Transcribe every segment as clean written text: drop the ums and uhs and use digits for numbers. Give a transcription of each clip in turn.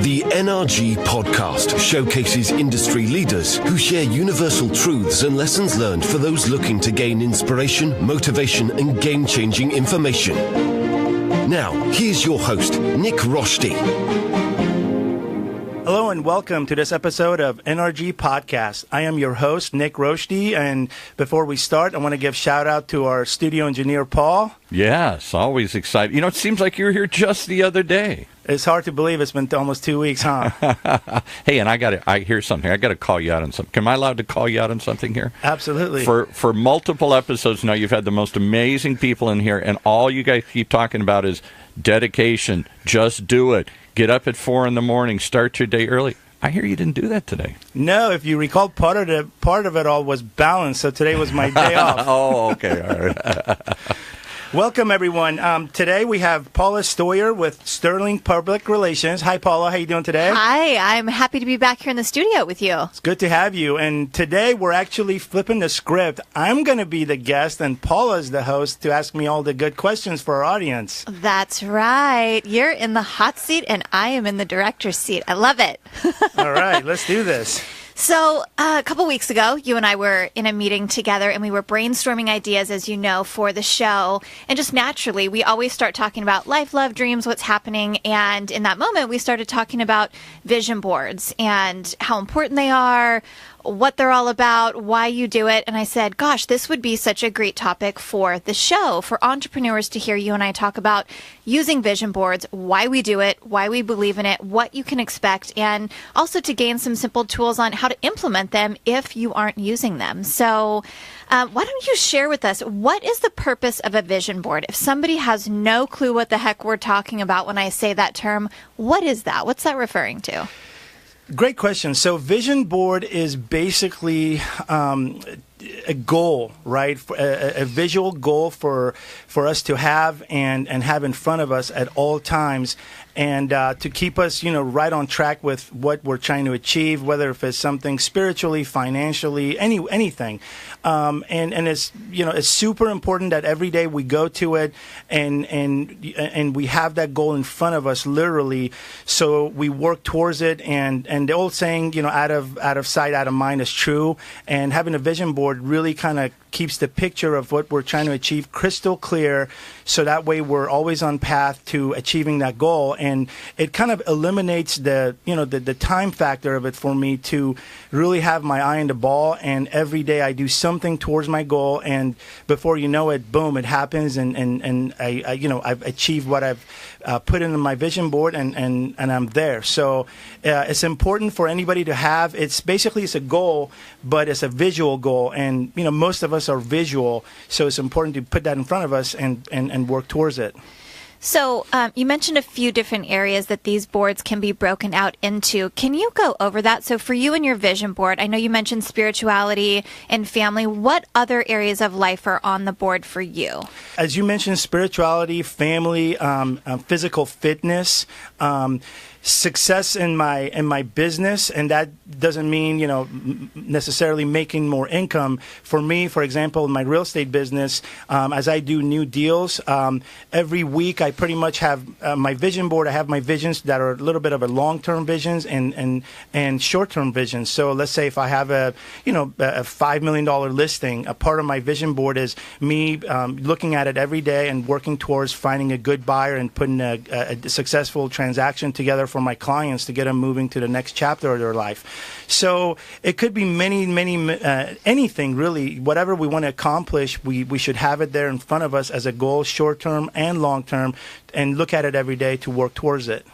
The NRG podcast showcases industry leaders who share universal truths and lessons learned for those looking to gain inspiration, motivation, and game-changing information. Now, here's your host, Nick Roshdi. Hello and welcome to this episode of NRG Podcast. I am your host, Nick Roshdi, and before we start, I want to give shout out to our studio engineer, Paul. Yes, always excited. You know, it seems like you were here just the other day. It's hard to believe it's been almost 2 weeks, huh? Hey, and I hear something. I got to call you out on something. Am I allowed to call you out on something here? Absolutely. For multiple episodes now, you've had the most amazing people in here, and all you guys keep talking about is dedication. Just do it. Get up at 4 a.m, start your day early. I hear you didn't do that today. No, if you recall, part of it all was balance, so today was my day off. Oh, okay. All right. Welcome, everyone. Today we have Paula Steurer with Sterling Public Relations. Hi, Paula. How are you doing today? Hi. I'm happy to be back here in the studio with you. It's good to have you. And today we're actually flipping the script. I'm going to be the guest, and Paula's the host to ask me all the good questions for our audience. That's right. You're in the hot seat, and I am in the director's seat. I love it. All right. Let's do this. So a couple weeks ago, you and I were in a meeting together, and we were brainstorming ideas, as you know, for the show. And just naturally, we always start talking about life, love, dreams, what's happening. And in that moment, we started talking about vision boards and how important they are, what they're all about, why you do it. And I said, gosh, this would be such a great topic for the show, for entrepreneurs to hear you and I talk about using vision boards, why we do it, why we believe in it, what you can expect, and also to gain some simple tools on how to implement them if you aren't using them. So why don't you share with us, what is the purpose of a vision board? If somebody has no clue what the heck we're talking about when I say that term, what is that? What's that referring to? Great question. So vision board is basically a goal, right? A visual goal for us to have and have in front of us at all times, and to keep us, right on track with what we're trying to achieve, whether if it's something spiritually, financially, anything. And it's it's super important that every day we go to it and we have that goal in front of us, literally, so we work towards it. And the old saying, out of sight, out of mind is true. And having a vision board really kind of keeps the picture of what we're trying to achieve crystal clear, so that way we're always on path to achieving that goal. And it kind of eliminates the time factor of it for me to really have my eye on the ball, and every day I do something towards my goal, and before you know it, boom, it happens, and I've achieved what I've put into my vision board, and I'm there. So it's important for anybody to have. It's a goal, but it's a visual goal, and most of us are visual, so it's important to put that in front of us and work towards it. So you mentioned a few different areas that these boards can be broken out into. Can you go over that? So for you and your vision board, I know you mentioned spirituality and family. What other areas of life are on the board for you? As you mentioned, spirituality, family, physical fitness, success in my business, and that doesn't mean necessarily making more income. For me, for example, in my real estate business, as I do new deals, every week I pretty much have my vision board. I have my visions that are a little bit of a long-term visions and short-term visions. So let's say if I have a $5 million listing, a part of my vision board is me looking at it every day and working towards finding a good buyer and putting a successful transaction together for my clients to get them moving to the next chapter of their life. So it could be many, anything really, whatever we want to accomplish, we should have it there in front of us as a goal, short-term and long-term, and look at it every day to work towards it.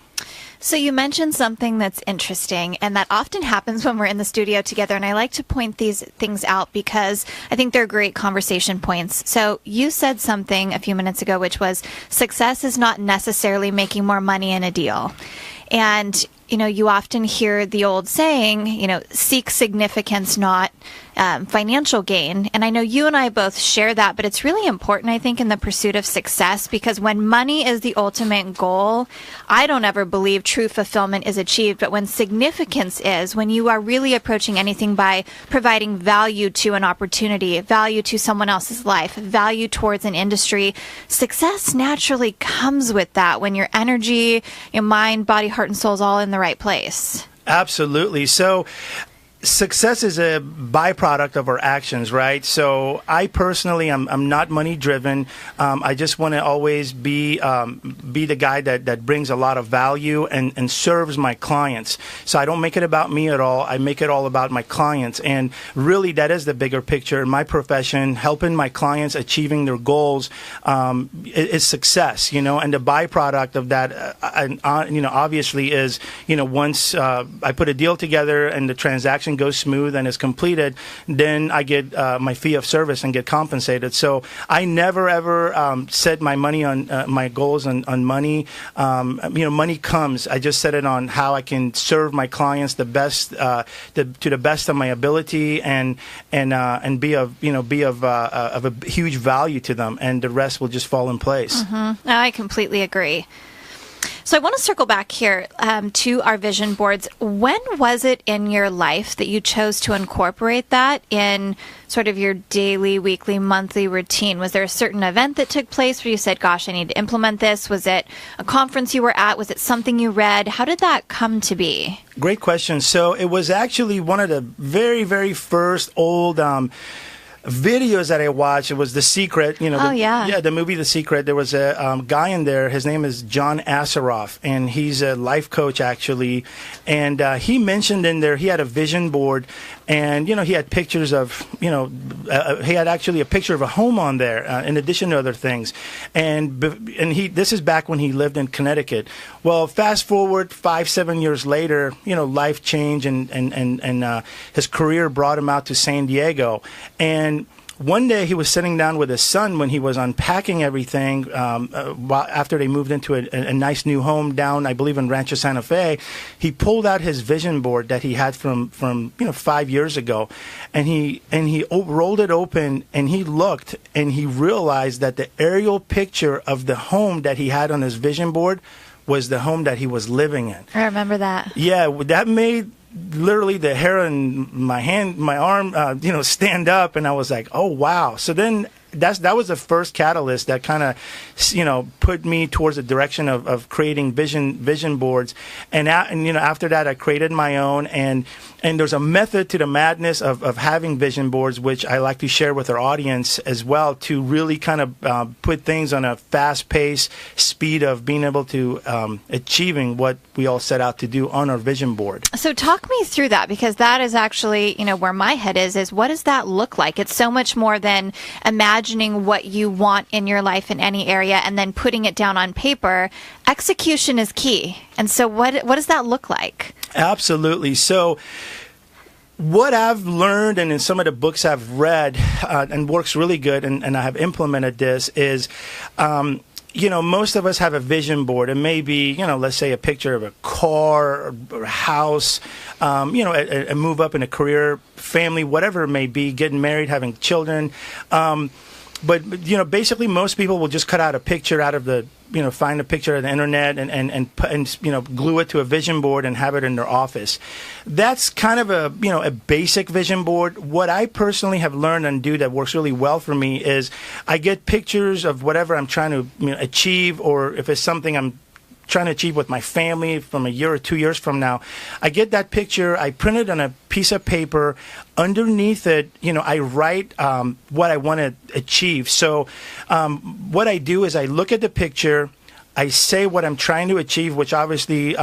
So you mentioned something that's interesting, and that often happens when we're in the studio together, and I like to point these things out because I think they're great conversation points. So you said something a few minutes ago, which was success is not necessarily making more money in a deal. And you often hear the old saying, seek significance, not financial gain. And I know you and I both share that, but it's really important, I think, in the pursuit of success, because when money is the ultimate goal, I don't ever believe true fulfillment is achieved. But when significance is, when you are really approaching anything by providing value to an opportunity, value to someone else's life, value towards an industry, success naturally comes with that when your energy, your mind, body, heart, and soul is all in the right place. Absolutely. So success is a byproduct of our actions, right? So I personally, I'm not money driven. I just want to always be the guy that brings a lot of value and serves my clients. So I don't make it about me at all. I make it all about my clients. And really, that is the bigger picture in my profession. Helping my clients achieving their goals is success, and the byproduct of that, obviously is, once I put a deal together and the transaction goes smooth and is completed, then I get my fee of service and get compensated. So I never ever set my money on my goals on money. Money comes. I just set it on how I can serve my clients the best to the best of my ability and be of a huge value to them, and the rest will just fall in place. Mm-hmm. I completely agree. So I want to circle back here to our vision boards. When was it in your life that you chose to incorporate that in sort of your daily, weekly, monthly routine? Was there a certain event that took place where you said, gosh, I need to implement this? Was it a conference you were at? Was it something you read? How did that come to be? Great question. So it was actually one of the very, very first old videos that I watched. It was The Secret. The movie The Secret. There was a guy in there. His name is John Asseroff, and he's a life coach actually. And he mentioned in there he had a vision board, and he had pictures of he had actually a picture of a home on there in addition to other things. And this is back when he lived in Connecticut. Well, fast forward 5-7 years later, life changed, and his career brought him out to San Diego. And one day he was sitting down with his son when he was unpacking everything after they moved into a nice new home down, I believe, in Rancho Santa Fe. He pulled out his vision board that he had from 5 years ago, and he rolled it open, and he looked, and he realized that the aerial picture of the home that he had on his vision board was the home that he was living in. I remember that. Yeah, that made literally the hair on my arm, stand up, and I was like, oh wow. So then that was the first catalyst that kind of, put me towards the direction of creating vision boards. And after that, I created my own, and there's a method to the madness of having vision boards, which I like to share with our audience as well, to really kind of put things on a fast pace speed of being able to achieving what we all set out to do on our vision board. So talk me through that, because that is actually, where my head is what does that look like? It's so much more than imagining what you want in your life in any area and then putting it down on paper. Execution is key. And so what does that look like? Absolutely. So what I've learned, and in some of the books I've read, and works really good, and I have implemented this, is most of us have a vision board. It may be, let's say a picture of a car or a house, a move up in a career, family, whatever it may be, getting married, having children. But basically most people will just cut out a picture out of the, find a picture of the internet and glue it to a vision board and have it in their office. That's kind of a basic vision board. What I personally have learned and do that works really well for me is I get pictures of whatever I'm trying to achieve, or if it's something I'm trying to achieve with my family from a year or 2 years from now. I get that picture, I print it on a piece of paper. Underneath it, I write what I want to achieve. So what I do is I look at the picture, I say what I'm trying to achieve, which obviously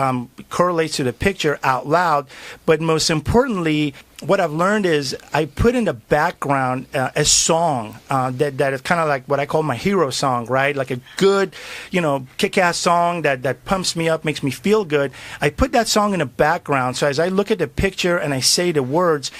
correlates to the picture out loud. But most importantly, what I've learned is I put in the background a song that is kind of like what I call my hero song, right? Like a good, kick-ass song that pumps me up, makes me feel good. I put that song in the background. So as I look at the picture and I say the words,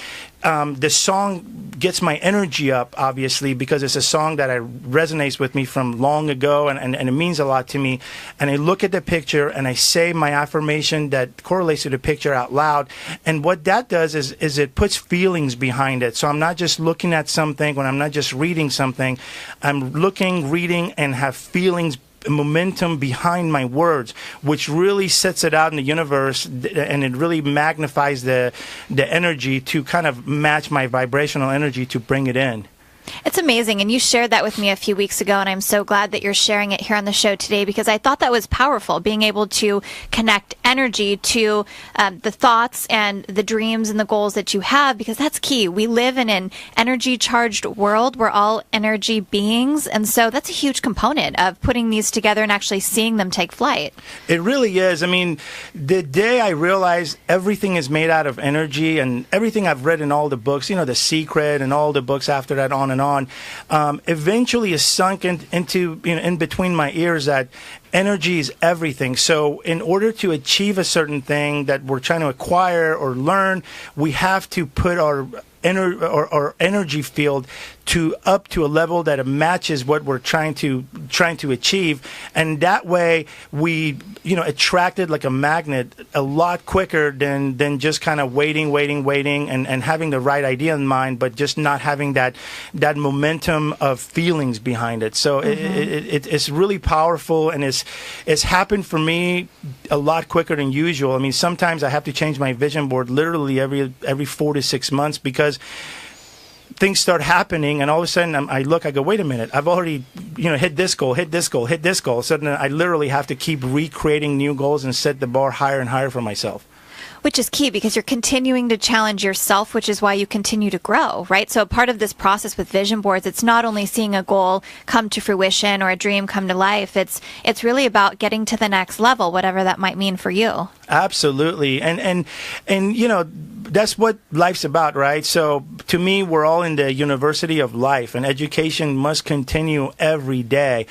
the song gets my energy up, obviously, because it's a song that resonates with me from long ago, and it means a lot to me. And I look at the picture and I say my affirmation that correlates to the picture out loud. And what that does is it puts feelings behind it. So I'm not just looking at something, when I'm not just reading something, I'm looking, reading, and have feelings, momentum behind my words, which really sets it out in the universe, and it really magnifies the energy to kind of match my vibrational energy to bring it in. It's amazing, and you shared that with me a few weeks ago, and I'm so glad that you're sharing it here on the show today, because I thought that was powerful, being able to connect energy to the thoughts and the dreams and the goals that you have, because that's key. We live in an energy-charged world. We're all energy beings, and so that's a huge component of putting these together and actually seeing them take flight. It really is. I mean, the day I realized everything is made out of energy, and everything I've read in all the books, The Secret and all the books after that, on and on, eventually is sunk into in between my ears that energy is everything. So in order to achieve a certain thing that we're trying to acquire or learn, we have to put our energy field up to a level that it matches what we're trying to achieve, and that way we attract it like a magnet a lot quicker than just kind of waiting and having the right idea in mind, but just not having that momentum of feelings behind it. So it's really powerful, and it's happened for me a lot quicker than usual. I mean, sometimes I have to change my vision board literally every 4 to 6 months, because things start happening, and all of a sudden I go, wait a minute, I've already hit this goal. So then I literally have to keep recreating new goals and set the bar higher and higher for myself. Which is key, because you're continuing to challenge yourself, which is why you continue to grow, right? So part of this process with vision boards, it's not only seeing a goal come to fruition or a dream come to life. It's really about getting to the next level, whatever that might mean for you. Absolutely. And that's what life's about, right? So to me, we're all in the university of life, and education must continue every day.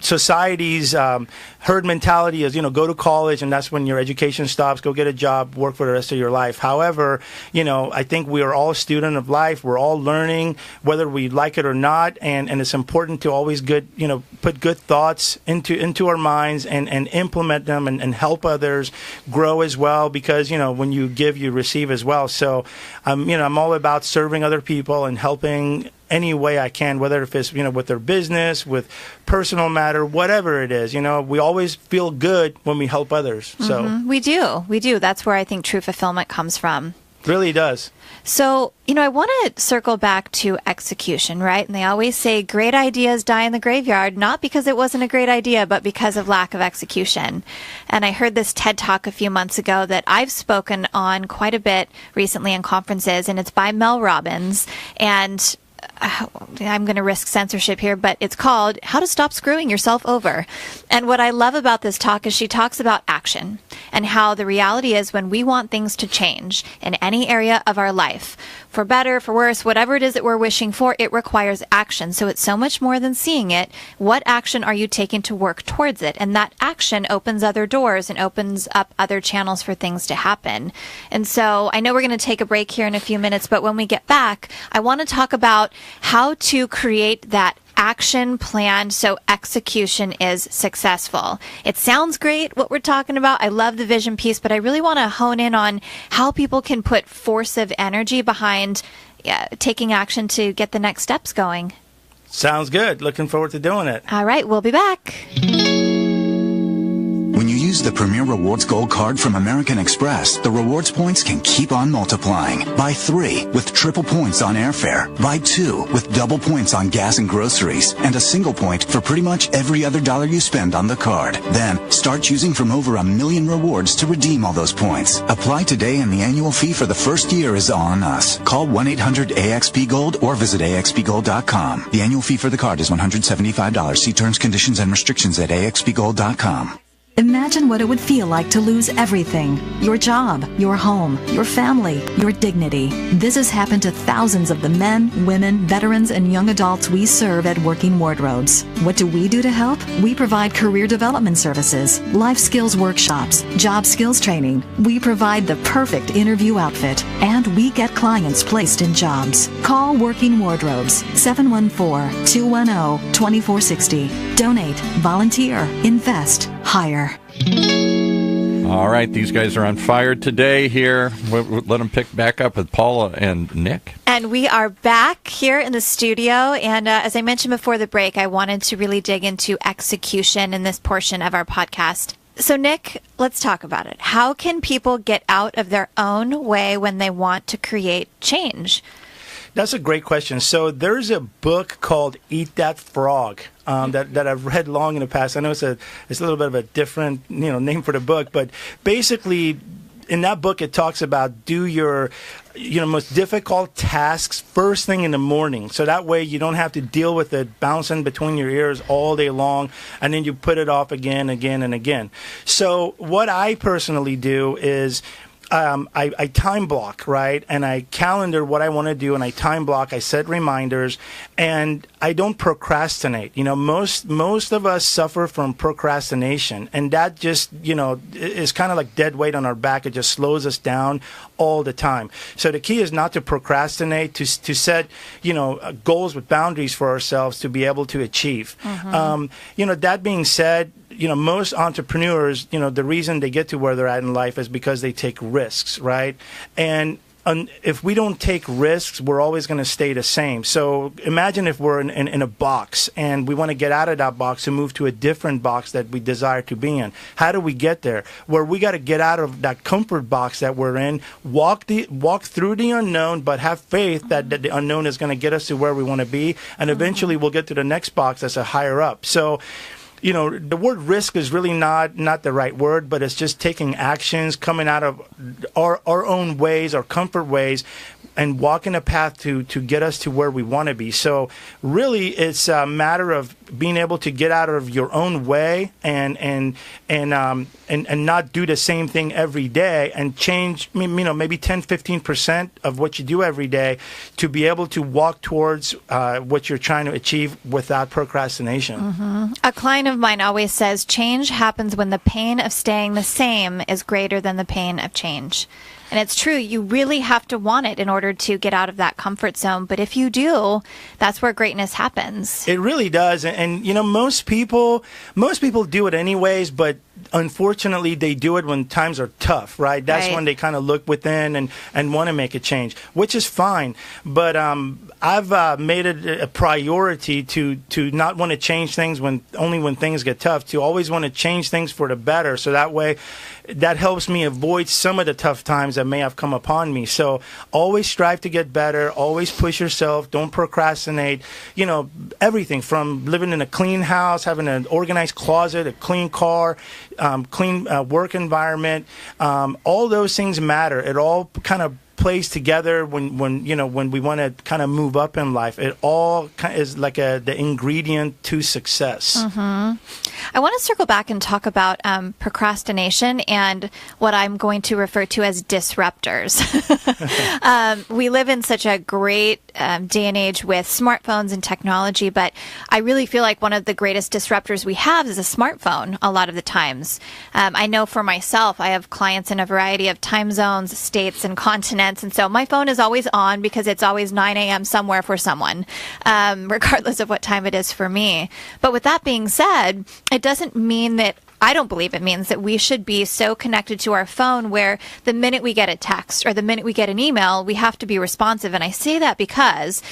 Society's herd mentality is, go to college, and that's when your education stops. Go get a job, work for the rest of your life. However, I think we are all a student of life. We're all learning, whether we like it or not, and it's important to always put good thoughts into our minds and implement them and help others grow as well, because when you give, you receive as well. So I'm all about serving other people and helping any way I can, whether if it's with their business, with personal matter, whatever it is. We always feel good when we help others. So we do. That's where I think true fulfillment comes from. Really does. So, I want to circle back to execution, right? And they always say great ideas die in the graveyard, not because it wasn't a great idea, but because of lack of execution. And I heard this TED Talk a few months ago that I've spoken on quite a bit recently in conferences, and it's by Mel Robbins. And I'm going to risk censorship here, but it's called How to Stop Screwing Yourself Over. And what I love about this talk is she talks about action and how the reality is when we want things to change in any area of our life, for better, for worse, whatever it is that we're wishing for, it requires action. So it's so much more than seeing it. What action are you taking to work towards it? And that action opens other doors and opens up other channels for things to happen. And so I know we're going to take a break here in a few minutes, but when we get back, I want to talk about how to create that action plan so execution is successful. It sounds great what we're talking about. I love the vision piece, but I really want to hone in on how people can put force of energy behind taking action to get the next steps going. Sounds good. Looking forward to doing it. All right, we'll be back. When you use the Premier Rewards Gold Card from American Express, the rewards points can keep on multiplying. Buy 3 with triple points on airfare. Buy 2 with double points on gas and groceries. And a single point for pretty much every other dollar you spend on the card. Then, start choosing from over 1 million rewards to redeem all those points. Apply today, and the annual fee for the first year is on us. Call 1-800-AXP-GOLD or visit axpgold.com. The annual fee for the card is $175. See terms, conditions, and restrictions at axpgold.com. Imagine what it would feel like to lose everything. Your job, your home, your family, your dignity. This has happened to thousands of the men, women, veterans, and young adults we serve at Working Wardrobes. What do we do to help? We provide career development services, life skills workshops, job skills training. We provide the perfect interview outfit, and we get clients placed in jobs. Call Working Wardrobes, 714-210-2460. Donate, volunteer, invest, hire. All right, these guys are on fire today here. Let them pick back up with Paula and Nick. And we are back here in the studio. And as I mentioned before the break, I wanted to really dig into execution in this portion of our podcast. So, Nick, let's talk about it. How can people get out of their own way when they want to create change? That's a great question. So there's a book called Eat That Frog that I've read long in the past. I know it's a little bit of a different name for the book, but basically in that book it talks about do your most difficult tasks first thing in the morning, so that way you don't have to deal with it bouncing between your ears all day long, and then you put it off again and again. So what I personally do is I time block, right? And I calendar what I want to do, and I time block. I set reminders, and I don't procrastinate. Most of us suffer from procrastination, and that just, is kind of like dead weight on our back. It just slows us down all the time. So the key is not to procrastinate, to set, goals with boundaries for ourselves to be able to achieve. That being said, most entrepreneurs, the reason they get to where they're at in life is because they take risks, right? And if we don't take risks, we're always going to stay the same. So imagine if we're in a box and we want to get out of that box and move to a different box that we desire to be in. How do we get there? Where we got to get out of that comfort box that we're in, walk through the unknown, but have faith that the unknown is going to get us to where we want to be, and eventually we'll get to the next box that's a higher up. So the word risk is really not the right word, but it's just taking actions, coming out of our own ways, our comfort ways, and walking a path to get us to where we want to be. So really, it's a matter of being able to get out of your own way and not do the same thing every day, and change, maybe 10-15% of what you do every day to be able to walk towards what you're trying to achieve without procrastination. Mm-hmm. A client of mine always says change happens when the pain of staying the same is greater than the pain of change. And it's true, you really have to want it in order to get out of that comfort zone. But if you do, that's where greatness happens. It really does. And most people do it anyways, but unfortunately they do it when times are tough, right? That's when they kind of look within and want to make a change, which is fine. But I've made it a priority to not want to change things only when things get tough, to always want to change things for the better. So that way, that helps me avoid some of the tough times that may have come upon me. So always strive to get better, always push yourself, don't procrastinate. Everything from living in a clean house, having an organized closet, a clean car, clean work environment, all those things matter. It all kind of plays together when we want to kind of move up in life. It all is like the ingredient to success. Mm-hmm. I want to circle back and talk about procrastination and what I'm going to refer to as disruptors. We live in such a great day and age with smartphones and technology, but I really feel like one of the greatest disruptors we have is a smartphone a lot of the times. I know for myself, I have clients in a variety of time zones, states, and continents. And so my phone is always on because it's always 9 a.m. somewhere for someone, regardless of what time it is for me. But with that being said, it doesn't mean that I don't believe it means that we should be so connected to our phone where the minute we get a text or the minute we get an email, we have to be responsive. And I say that because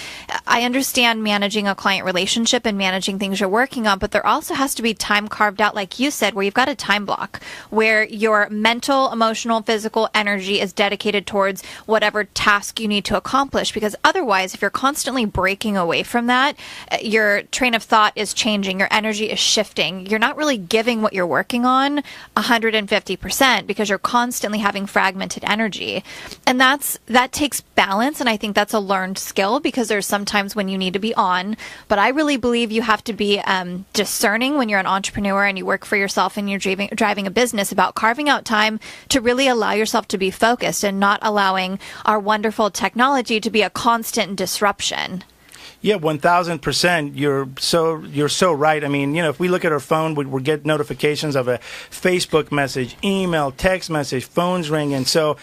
I understand managing a client relationship and managing things you're working on, but there also has to be time carved out, like you said, where you've got a time block where your mental, emotional, physical energy is dedicated towards whatever task you need to accomplish. Because otherwise, if you're constantly breaking away from that, your train of thought is changing, your energy is shifting. You're not really giving what you're working on 150% because you're constantly having fragmented energy. And that takes balance, and I think that's a learned skill because there's sometimes when you need to be on, but I really believe you have to be discerning when you're an entrepreneur and you work for yourself and you're driving a business about carving out time to really allow yourself to be focused and not allowing our wonderful technology to be a constant disruption. Yeah, 1,000%. You're so right. I mean, if we look at our phone, we get notifications of a Facebook message, email, text message, phones ringing. So,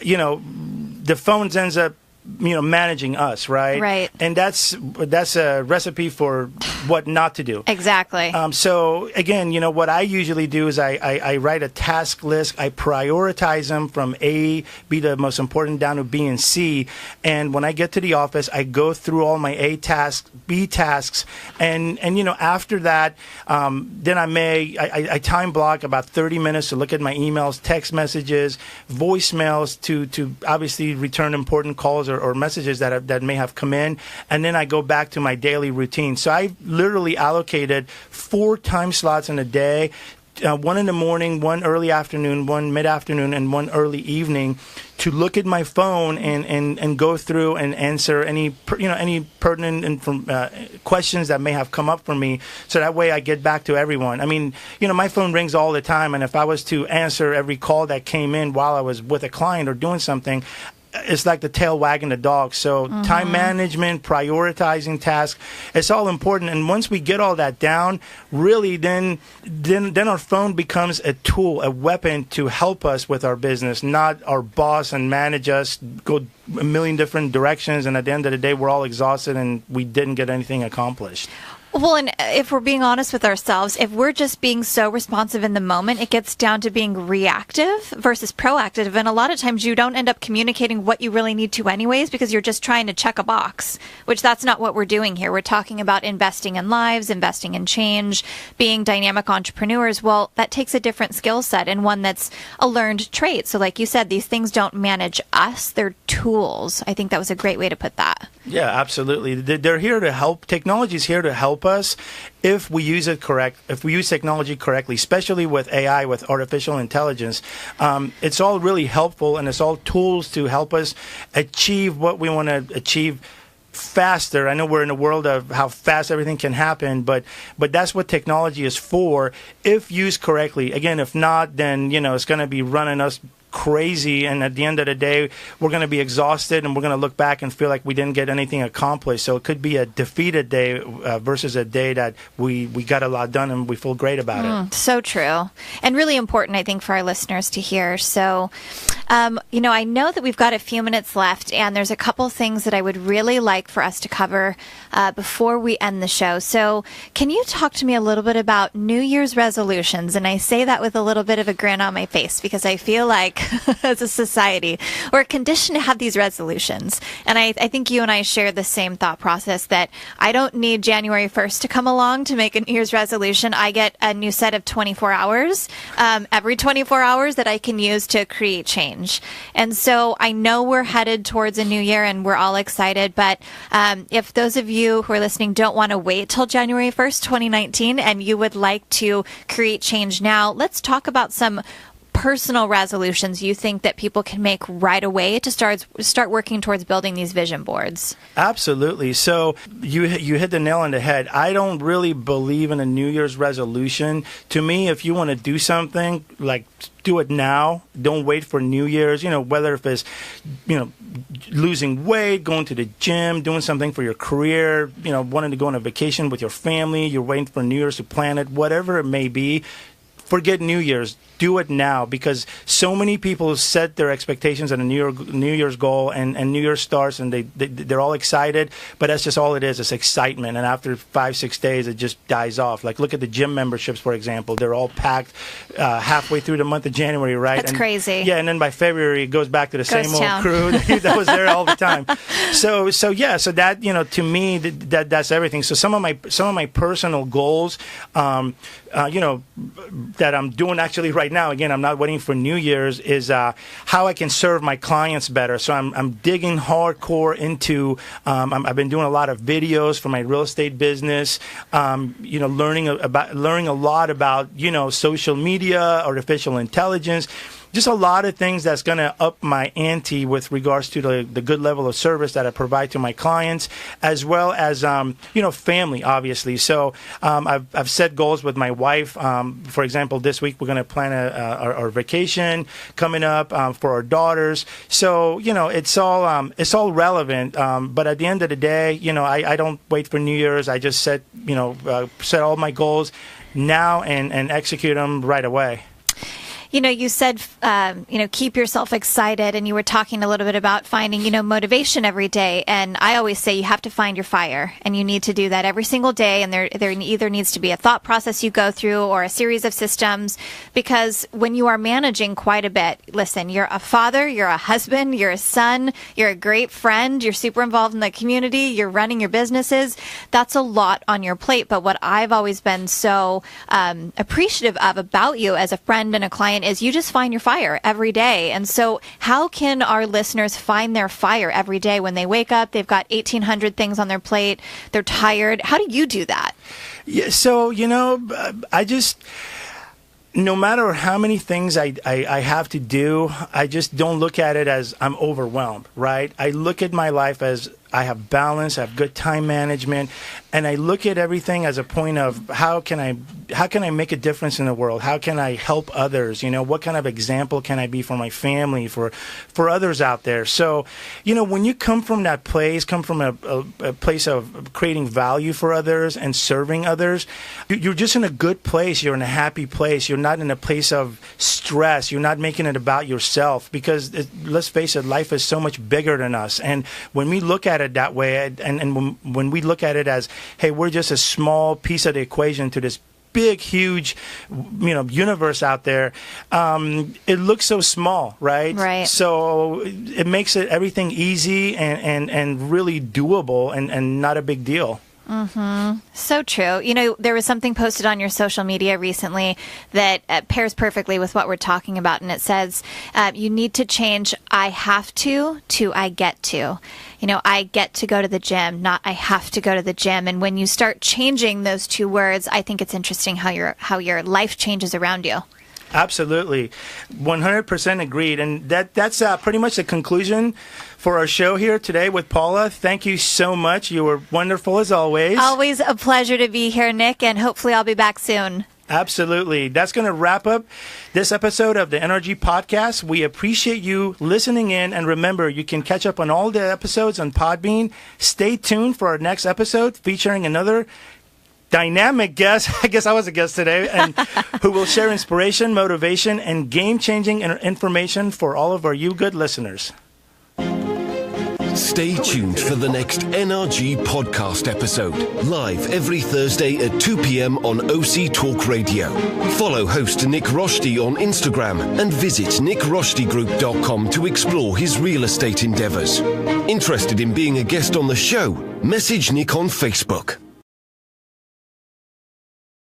the phones ends up managing us, right? Right. And that's a recipe for what not to do. Exactly. So again, what I usually do is I write a task list. I prioritize them from A, B, the most important, down to B and C. And when I get to the office, I go through all my A tasks, B tasks, and after that, then I time block about 30 minutes to look at my emails, text messages, voicemails to obviously return important calls or messages that may have come in, and then I go back to my daily routine. So I literally allocated 4 time slots in a day, one in the morning, one early afternoon, one mid-afternoon, and one early evening, to look at my phone and go through and answer any pertinent questions that may have come up for me, so that way I get back to everyone. I mean, my phone rings all the time, and if I was to answer every call that came in while I was with a client or doing something, it's like the tail wagging the dog. So time management, prioritizing tasks, it's all important. And once we get all that down, really then our phone becomes a tool, a weapon to help us with our business, not our boss and manage us, go a million different directions. And at the end of the day, we're all exhausted and we didn't get anything accomplished. Well, and if we're being honest with ourselves, if we're just being so responsive in the moment, it gets down to being reactive versus proactive. And a lot of times you don't end up communicating what you really need to anyways, because you're just trying to check a box, which that's not what we're doing here. We're talking about investing in lives, investing in change, being dynamic entrepreneurs. Well, that takes a different skill set and one that's a learned trait. So like you said, these things don't manage us. They're tools. I think that was a great way to put that. Yeah, absolutely. They're here to help. Technology is here to help us if we use it correct. If we use technology correctly, especially with AI, with artificial intelligence, it's all really helpful, and it's all tools to help us achieve what we want to achieve faster. I know we're in a world of how fast everything can happen, but that's what technology is for if used correctly. Again, if not, then it's going to be running us crazy, and at the end of the day, we're going to be exhausted, and we're going to look back and feel like we didn't get anything accomplished. So it could be a defeated day versus a day that we got a lot done and we feel great about it. So true, and really important, I think, for our listeners to hear. So, I know that we've got a few minutes left, and there's a couple things that I would really like for us to cover before we end the show. So can you talk to me a little bit about New Year's resolutions? And I say that with a little bit of a grin on my face, because I feel like as a society, we're conditioned to have these resolutions. And I think you and I share the same thought process that I don't need January 1st to come along to make a New Year's resolution. I get a new set of 24 hours, every 24 hours that I can use to create change. And so I know we're headed towards a new year and we're all excited. But if those of you who are listening don't want to wait till January 1st, 2019, and you would like to create change now, let's talk about some personal resolutions you think that people can make right away to start working towards building these vision boards? Absolutely. So you hit the nail on the head. I don't really believe in a New Year's resolution. To me, if you want to do something, like, do it now. Don't wait for New Year's, whether if it's, losing weight, going to the gym, doing something for your career, wanting to go on a vacation with your family, you're waiting for New Year's to plan it, whatever it may be. Forget New Year's. Do it now, because so many people set their expectations on a New Year's goal, and New Year's starts, and they're all excited, but that's just all it is. It's excitement, and after 5-6 days, it just dies off. Like, look at the gym memberships, for example. They're all packed halfway through the month of January, right? That's crazy. Yeah, and then by February, it goes back to the same old crew that was there all the time. So that, to me, that's everything. So some of my personal goals, that I'm doing actually right now, again, I'm not waiting for New Year's, is how I can serve my clients better. So I'm digging hardcore into, I've been doing a lot of videos for my real estate business, learning a lot about, social media, artificial intelligence, just a lot of things that's going to up my ante with regards to the good level of service that I provide to my clients, as well as, family, obviously. So I've set goals with my wife. For example, this week we're going to plan our vacation coming up for our daughters. So, it's all relevant. But at the end of the day, I don't wait for New Year's. I just set all my goals now and execute them right away. You said, keep yourself excited, and you were talking a little bit about finding, motivation every day. And I always say you have to find your fire, and you need to do that every single day. And there either needs to be a thought process you go through or a series of systems, because when you are managing quite a bit, listen, you're a father, you're a husband, you're a son, you're a great friend, you're super involved in the community, you're running your businesses. That's a lot on your plate. But what I've always been so appreciative of about you as a friend and a client is you just find your fire every day. And so how can our listeners find their fire every day when they wake up? They've got 1,800 things on their plate. They're tired. How do you do that? Yeah, so, I just... No matter how many things I have to do, I just don't look at it as I'm overwhelmed, right? I look at my life as I have balance, I have good time management, and I look at everything as a point of how can I make a difference in the world? How can I help others? What kind of example can I be for my family, for others out there? So, when you come from that place, come from a place of creating value for others and serving others, you're just in a good place. You're in a happy place. You're not in a place of stress. You're not making it about yourself, because let's face it, life is so much bigger than us. And when we look at it that way, and when we look at it as, hey, we're just a small piece of the equation to this big, huge, universe out there, it looks so small, right? Right. So it makes everything easy and really doable and not a big deal. Mm-hmm. So true. There was something posted on your social media recently that pairs perfectly with what we're talking about. And it says, you need to change I have to I get to. I get to go to the gym, not I have to go to the gym. And when you start changing those two words, I think it's interesting how your life changes around you. Absolutely. 100% agreed. And that's pretty much the conclusion for our show here today with Paula. Thank you so much. You were wonderful as always. Always a pleasure to be here, Nick, and hopefully I'll be back soon. Absolutely. That's going to wrap up this episode of the NRG Podcast. We appreciate you listening in. And remember, you can catch up on all the episodes on Podbean. Stay tuned for our next episode featuring another dynamic guest, I guess I was a guest today, and who will share inspiration, motivation, and game-changing information for all of you good listeners. Stay tuned for the next NRG podcast episode, live every Thursday at 2 p.m. on OC Talk Radio. Follow host Nick Roshdi on Instagram and visit nickroshdigroup.com to explore his real estate endeavors. Interested in being a guest on the show? Message Nick on Facebook.